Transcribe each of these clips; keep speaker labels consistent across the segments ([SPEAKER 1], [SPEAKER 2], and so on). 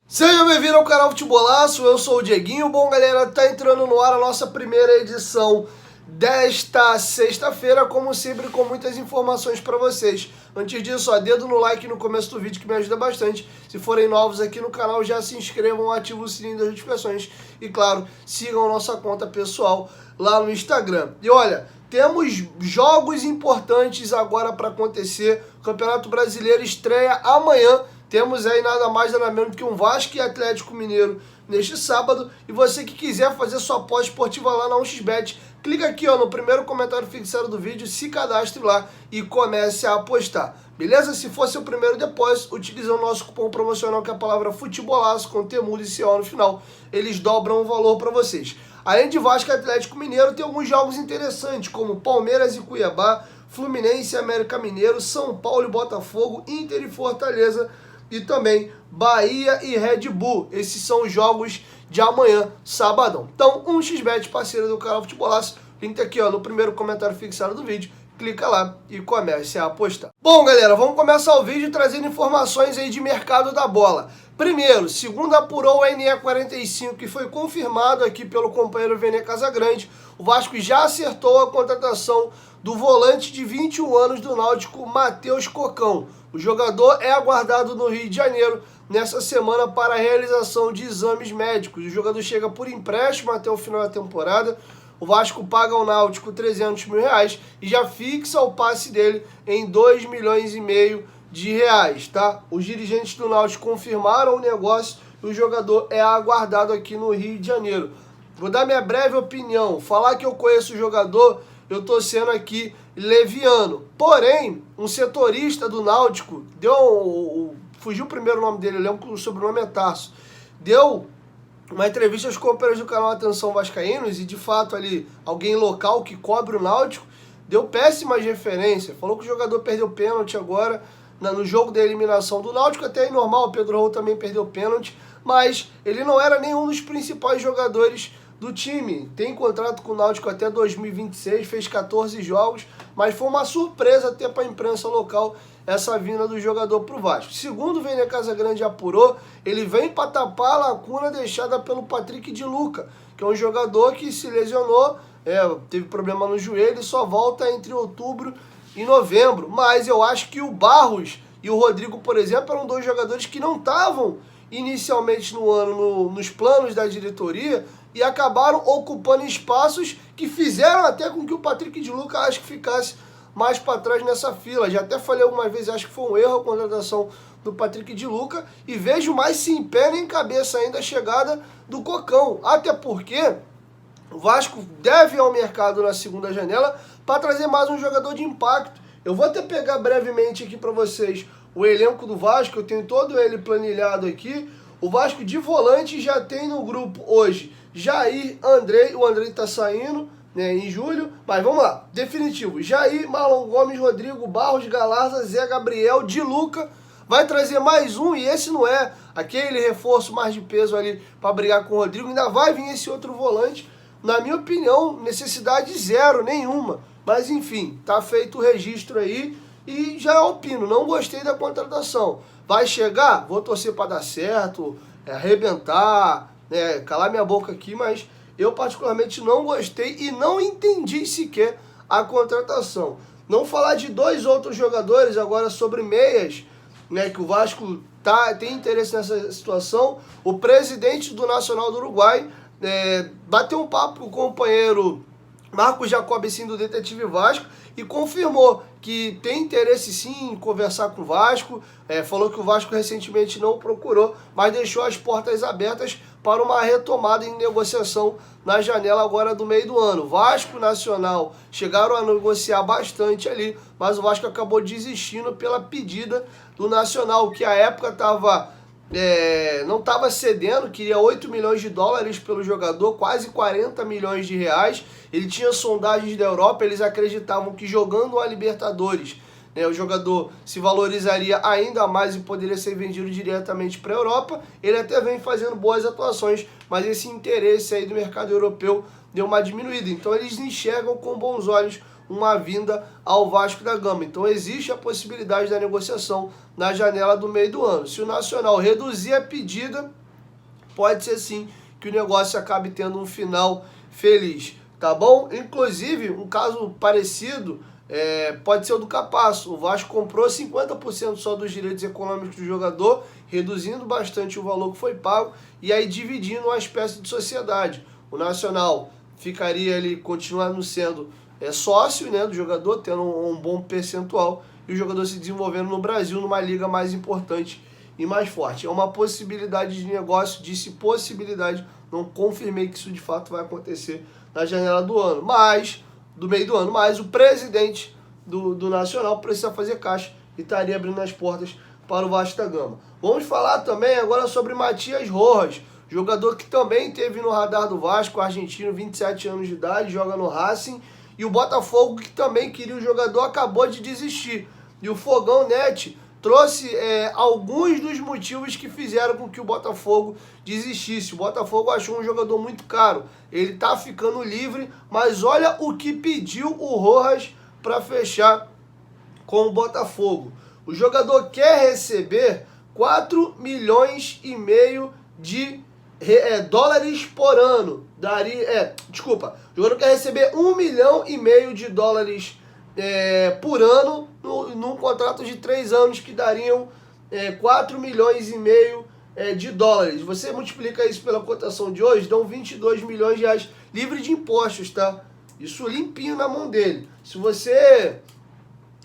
[SPEAKER 1] Seja bem-vindo ao canal Futebolaço, eu sou o Dieguinho. Bom, galera, tá entrando no ar a nossa primeira edição desta sexta-feira, como sempre, com muitas informações para vocês. Antes disso, ó, dedo no like no começo do vídeo que me ajuda bastante. Se forem novos aqui no canal, já se inscrevam, ativem o sininho das notificações e, claro, sigam a nossa conta pessoal lá no Instagram. E olha, temos jogos importantes agora para acontecer. O Campeonato Brasileiro estreia amanhã. Temos aí nada mais nada menos que um Vasco e Atlético Mineiro neste sábado. E você que quiser fazer sua aposta esportiva lá na 1xBet, clica aqui ó, no primeiro comentário fixado do vídeo, se cadastre lá e comece a apostar. Beleza? Se for seu primeiro depósito, utilize o nosso cupom promocional, que é a palavra Futebolaço, com temudo e CO no final. Eles dobram o valor para vocês. Além de Vasco e Atlético Mineiro, tem alguns jogos interessantes, como Palmeiras e Cuiabá, Fluminense e América Mineiro, São Paulo e Botafogo, Inter e Fortaleza, e também Bahia e Red Bull. Esses são os jogos de amanhã, sabadão. Então, 1xBet, parceiro do canal Futebolaço, link aqui ó, no primeiro comentário fixado do vídeo. Clica lá e comece a apostar. Bom, galera, vamos começar o vídeo trazendo informações aí de mercado da bola. Primeiro, segundo apurou o NE45, que foi confirmado aqui pelo companheiro Vene Casagrande, o Vasco já acertou a contratação do volante de 21 anos do Náutico, Matheus Cocão. O jogador é aguardado no Rio de Janeiro nessa semana para a realização de exames médicos. O jogador chega por empréstimo até o final da temporada. O Vasco paga ao Náutico 300 mil reais e já fixa o passe dele em 2,5 milhões de reais, tá? Os dirigentes do Náutico confirmaram o negócio e o jogador é aguardado aqui no Rio de Janeiro. Vou dar minha breve opinião. Falar que eu conheço o jogador, eu tô sendo aqui leviano. Porém, um setorista do Náutico fugiu o primeiro nome dele, eu lembro que o sobrenome é Tarso, deu uma entrevista aos companheiros do canal Atenção Vascaínos e, de fato, ali, alguém local que cobre o Náutico, deu péssimas referências. Falou que o jogador perdeu pênalti agora no jogo da eliminação do Náutico. Até é normal, o Pedro Raul também perdeu pênalti, mas ele não era nenhum dos principais jogadores do time. Tem contrato com o Náutico até 2026, fez 14 jogos, mas foi uma surpresa até para a imprensa local essa vinda do jogador para o Vasco. Segundo o Vene Casagrande apurou, ele vem para tapar a lacuna deixada pelo Patrick de Luca, que é um jogador que se lesionou, teve problema no joelho e só volta entre outubro e novembro. Mas eu acho que o Barros e o Rodrigo, por exemplo, eram dois jogadores que não estavam inicialmente no ano nos planos da diretoria e acabaram ocupando espaços que fizeram até com que o Patrick de Luca acho que ficasse mais para trás nessa fila. Já até falei algumas vezes, acho que foi um erro a contratação do Patrick de Luca e vejo mais sem pé nem cabeça ainda a chegada do Cocão, até porque o Vasco deve ir ao mercado na segunda janela para trazer mais um jogador de impacto. Eu vou até pegar brevemente aqui para vocês o elenco do Vasco, eu tenho todo ele planilhado aqui. O Vasco de volante já tem no grupo hoje Jair, Andrei, o Andrei tá saindo, né, em julho, mas vamos lá, definitivo, Jair, Marlon Gomes, Rodrigo, Barros, Galarza, Zé Gabriel, Di Luca, vai trazer mais um, e esse não é aquele reforço mais de peso ali para brigar com o Rodrigo, ainda vai vir esse outro volante, na minha opinião, necessidade zero, nenhuma, mas enfim, tá feito o registro aí, e já opino, não gostei da contratação, vai chegar, vou torcer para dar certo, arrebentar, calar minha boca aqui, mas eu particularmente não gostei e não entendi sequer a contratação. Não falar de dois outros jogadores agora sobre meias, né, que o Vasco tem interesse nessa situação. O presidente do Nacional do Uruguai bateu um papo com o companheiro Marcos Jacob, sim, do Detetive Vasco, e confirmou que tem interesse sim em conversar com o Vasco, falou que o Vasco recentemente não procurou, mas deixou as portas abertas para uma retomada em negociação na janela agora do meio do ano. Vasco, Nacional chegaram a negociar bastante ali, mas o Vasco acabou desistindo pela pedida do Nacional, que à época não estava cedendo, queria 8 milhões de dólares pelo jogador, quase 40 milhões de reais. Ele tinha sondagens da Europa, eles acreditavam que jogando a Libertadores né, o jogador se valorizaria ainda mais e poderia ser vendido diretamente para a Europa. Ele até vem fazendo boas atuações, mas esse interesse aí do mercado europeu deu uma diminuída. Então eles enxergam com bons olhos uma vinda ao Vasco da Gama. Então existe a possibilidade da negociação na janela do meio do ano. Se o Nacional reduzir a pedida, pode ser sim que o negócio acabe tendo um final feliz, tá bom? Inclusive, um caso parecido pode ser o do Capasso. O Vasco comprou 50% só dos direitos econômicos do jogador, reduzindo bastante o valor que foi pago e aí dividindo uma espécie de sociedade. O Nacional ficaria ali, continuando sendo sócio, né, do jogador, tendo um bom percentual, e o jogador se desenvolvendo no Brasil numa liga mais importante e mais forte. É uma possibilidade de negócio, disse possibilidade, não confirmei que isso de fato vai acontecer na janela do ano, mas do meio do ano, mas o presidente do Nacional precisa fazer caixa e estaria abrindo as portas para o Vasco da Gama. Vamos falar também agora sobre Matias Rojas, jogador que também teve no radar do Vasco, argentino, 27 anos de idade, joga no Racing, e o Botafogo, que também queria o jogador, acabou de desistir. E o Fogão Net trouxe alguns dos motivos que fizeram com que o Botafogo desistisse. O Botafogo achou um jogador muito caro. Ele tá ficando livre, mas olha o que pediu o Rojas para fechar com o Botafogo. O jogador quer receber 4 milhões e meio de dólares por ano. O jogador quer receber 1,5 milhão de dólares por ano num contrato de 3 anos que dariam 4 milhões e meio de dólares. Você multiplica isso pela cotação de hoje, dão 22 milhões de reais livre de impostos, tá? Isso limpinho na mão dele. Se você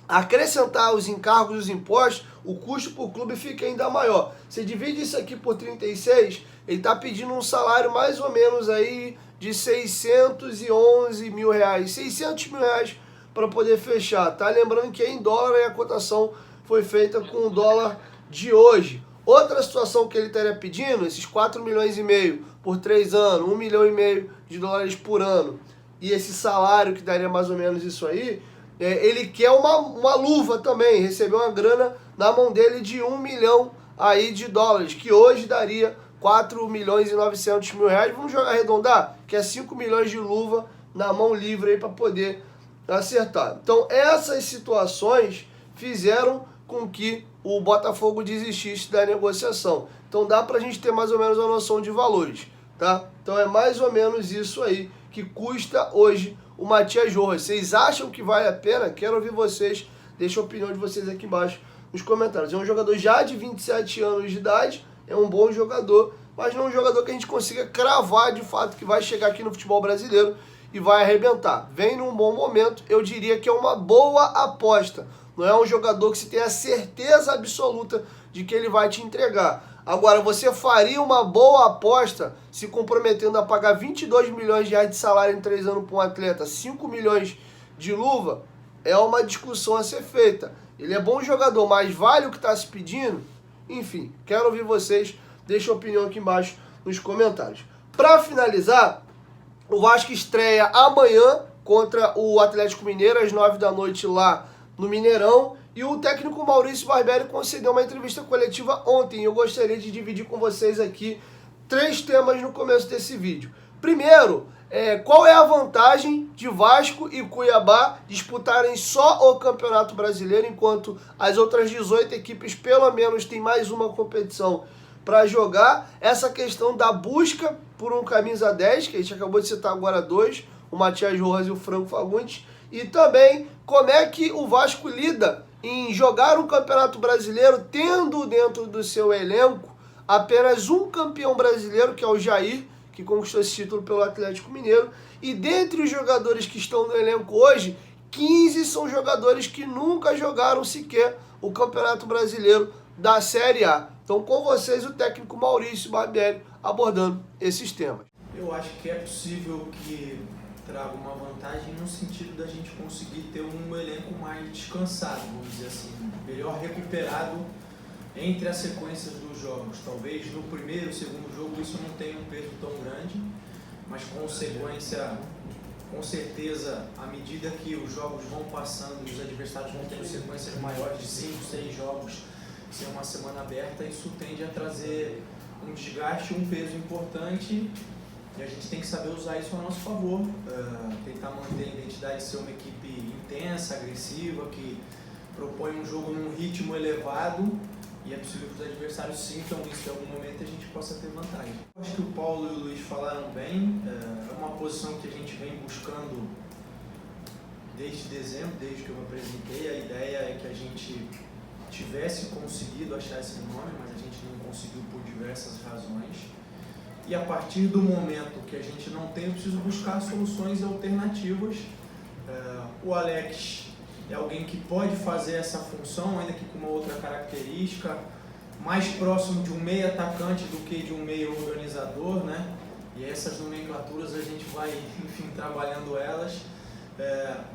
[SPEAKER 1] acrescentar os encargos e os impostos, o custo para o clube fica ainda maior. Você divide isso aqui por 36, ele está pedindo um salário mais ou menos aí de 611 mil reais, 600 mil reais para poder fechar, tá? Lembrando que em dólar a cotação foi feita com o dólar de hoje. Outra situação que ele estaria pedindo, esses 4 milhões e meio por 3 anos, 1,5 milhão de dólares por ano, e esse salário que daria mais ou menos isso aí, ele quer uma luva também, recebeu uma grana na mão dele de 1 milhão aí de dólares, que hoje daria 4 milhões e 900 mil reais. Vamos jogar arredondar, que é 5 milhões de luva na mão livre aí para poder acertar. Então essas situações fizeram com que o Botafogo desistisse da negociação. Então dá pra gente ter mais ou menos uma noção de valores, tá? Então é mais ou menos isso aí que custa hoje o Matias Rojas. Vocês acham que vale a pena? Quero ouvir vocês. Deixa a opinião de vocês aqui embaixo nos comentários. É um jogador já de 27 anos de idade, é um bom jogador, mas não é um jogador que a gente consiga cravar de fato que vai chegar aqui no futebol brasileiro e vai arrebentar. Vem num bom momento, eu diria que é uma boa aposta. Não é um jogador que você tem a certeza absoluta de que ele vai te entregar. Agora, você faria uma boa aposta se comprometendo a pagar 22 milhões de reais de salário em 3 anos para um atleta, 5 milhões de luva? É uma discussão a ser feita. Ele é bom jogador, mas vale o que está se pedindo? Enfim, quero ouvir vocês. Deixa a opinião aqui embaixo nos comentários. Para finalizar, o Vasco estreia amanhã contra o Atlético Mineiro, às 9 da noite lá no Mineirão. E o técnico Maurício Barbieri concedeu uma entrevista coletiva ontem. Eu gostaria de dividir com vocês aqui 3 temas no começo desse vídeo. Primeiro, qual é a vantagem de Vasco e Cuiabá disputarem só o Campeonato Brasileiro, enquanto as outras 18 equipes pelo menos têm mais uma competição para jogar? Essa questão da busca por um camisa 10, que a gente acabou de citar agora 2, o Matias Rojas e o Franco Fagundes, e também como é que o Vasco lida em jogar um Campeonato Brasileiro tendo dentro do seu elenco apenas um campeão brasileiro, que é o Jair, que conquistou esse título pelo Atlético Mineiro, e dentre os jogadores que estão no elenco hoje, 15 são jogadores que nunca jogaram sequer o Campeonato Brasileiro da Série A. Então, com vocês, o técnico Maurício Barbieri abordando esses temas.
[SPEAKER 2] Eu acho que é possível que traga uma vantagem no sentido da gente conseguir ter um elenco mais descansado, vamos dizer assim, melhor recuperado entre as sequências dos jogos. Talvez no primeiro, segundo jogo isso não tenha um peso tão grande, mas com sequência Com certeza, à medida que os jogos vão passando e os adversários vão tendo sequências maiores de 5, 6 jogos, sem uma semana aberta, isso tende a trazer um desgaste, um peso importante, e a gente tem que saber usar isso a nosso favor, tentar manter a identidade de ser uma equipe intensa, agressiva, que propõe um jogo num ritmo elevado, e é possível que os adversários sintam isso em algum momento e a gente possa ter vantagem. Acho que o Paulo e o Luiz falaram bem, é uma posição que a gente vem buscando desde dezembro, desde que eu me apresentei. A ideia é que a gente tivesse conseguido achar esse nome, mas a gente não conseguiu por diversas razões. E a partir do momento que a gente não tem, eu preciso buscar soluções alternativas. O Alex é alguém que pode fazer essa função, ainda que com uma outra característica, mais próximo de um meio atacante do que de um meio organizador, né? E essas nomenclaturas a gente vai, enfim, trabalhando elas.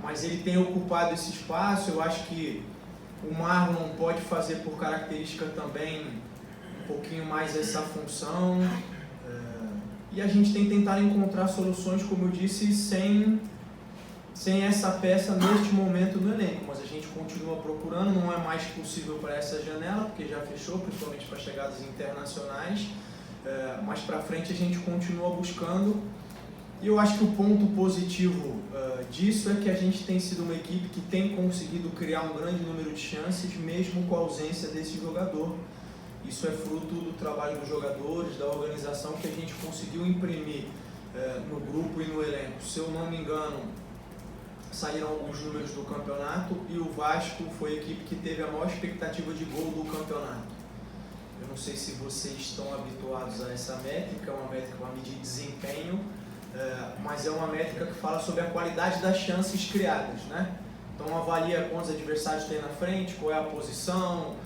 [SPEAKER 2] Mas ele tem ocupado esse espaço. Eu acho que o Marlon pode fazer por característica também um pouquinho mais essa função. E a gente tem tentado encontrar soluções, como eu disse, sem essa peça neste momento no elenco, mas a gente continua procurando, não é mais possível para essa janela, porque já fechou, principalmente para chegadas internacionais, mas para frente a gente continua buscando, e eu acho que o ponto positivo disso é que a gente tem sido uma equipe que tem conseguido criar um grande número de chances, mesmo com a ausência desse jogador. Isso é fruto do trabalho dos jogadores, da organização que a gente conseguiu imprimir no grupo e no elenco. Se eu não me engano, saíram alguns números do campeonato e o Vasco foi a equipe que teve a maior expectativa de gol do campeonato. Eu não sei se vocês estão habituados a essa métrica, é uma métrica para medir desempenho, mas é uma métrica que fala sobre a qualidade das chances criadas, né? Então avalia quantos adversários tem na frente, qual é a posição,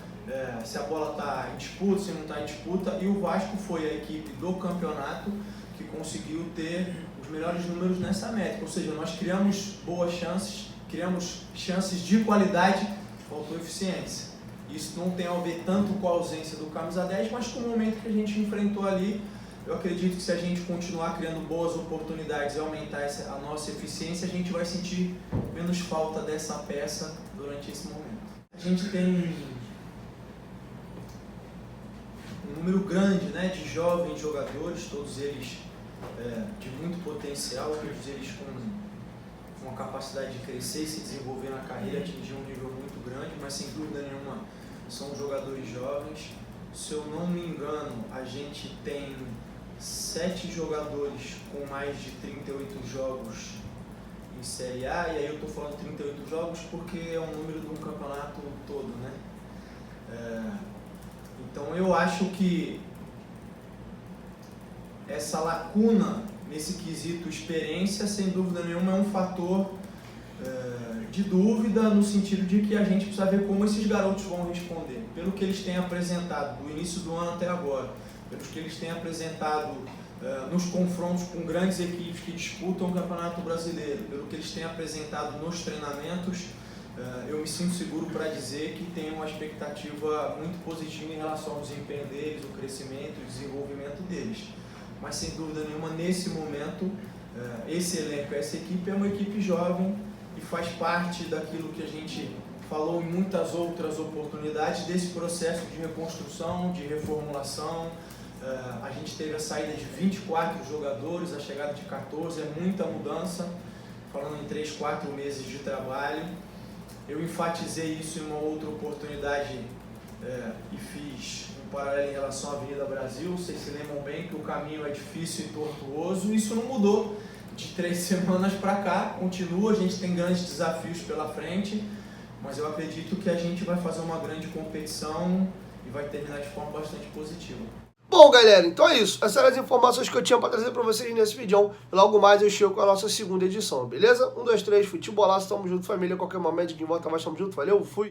[SPEAKER 2] se a bola está em disputa, se não está em disputa, e o Vasco foi a equipe do campeonato que conseguiu ter os melhores números nessa métrica, ou seja, nós criamos boas chances, criamos chances de qualidade, faltou eficiência. Isso não tem a ver tanto com a ausência do camisa 10, mas com o momento que a gente enfrentou ali. Eu acredito que se a gente continuar criando boas oportunidades e aumentar a nossa eficiência, a gente vai sentir menos falta dessa peça durante esse momento. A gente tem um número grande, né, de jovens jogadores, todos eles de muito potencial, todos eles com uma capacidade de crescer e se desenvolver na carreira, atingir um nível muito grande, mas sem dúvida nenhuma são jogadores jovens. Se eu não me engano, a gente tem 7 jogadores com mais de 38 jogos em Série A, e aí eu estou falando 38 jogos porque é um número de um campeonato todo, né? Então eu acho que essa lacuna nesse quesito experiência, sem dúvida nenhuma, é um fator de dúvida, no sentido de que a gente precisa ver como esses garotos vão responder. Pelo que eles têm apresentado do início do ano até agora, pelo que eles têm apresentado nos confrontos com grandes equipes que disputam o Campeonato Brasileiro, pelo que eles têm apresentado nos treinamentos, eu me sinto seguro para dizer que tem uma expectativa muito positiva em relação ao desempenho deles, o crescimento e o desenvolvimento deles. Mas sem dúvida nenhuma, nesse momento, esse elenco, essa equipe é uma equipe jovem e faz parte daquilo que a gente falou em muitas outras oportunidades, desse processo de reconstrução, de reformulação. A gente teve a saída de 24 jogadores, a chegada de 14, é muita mudança, falando em 3, 4 meses de trabalho. Eu enfatizei isso em uma outra oportunidade e fiz um paralelo em relação à Avenida Brasil. Vocês se lembram bem que o caminho é difícil e tortuoso, isso não mudou de 3 semanas para cá, continua, a gente tem grandes desafios pela frente, mas eu acredito que a gente vai fazer uma grande competição e vai terminar de forma bastante positiva.
[SPEAKER 1] Bom, galera, então é isso. Essas eram as informações que eu tinha para trazer para vocês nesse vídeo. Logo mais eu chego com a nossa segunda edição, beleza? 1, 2, 3, futebolaço, tamo junto, família. Qualquer momento, de volta mais, tamo junto, valeu, fui!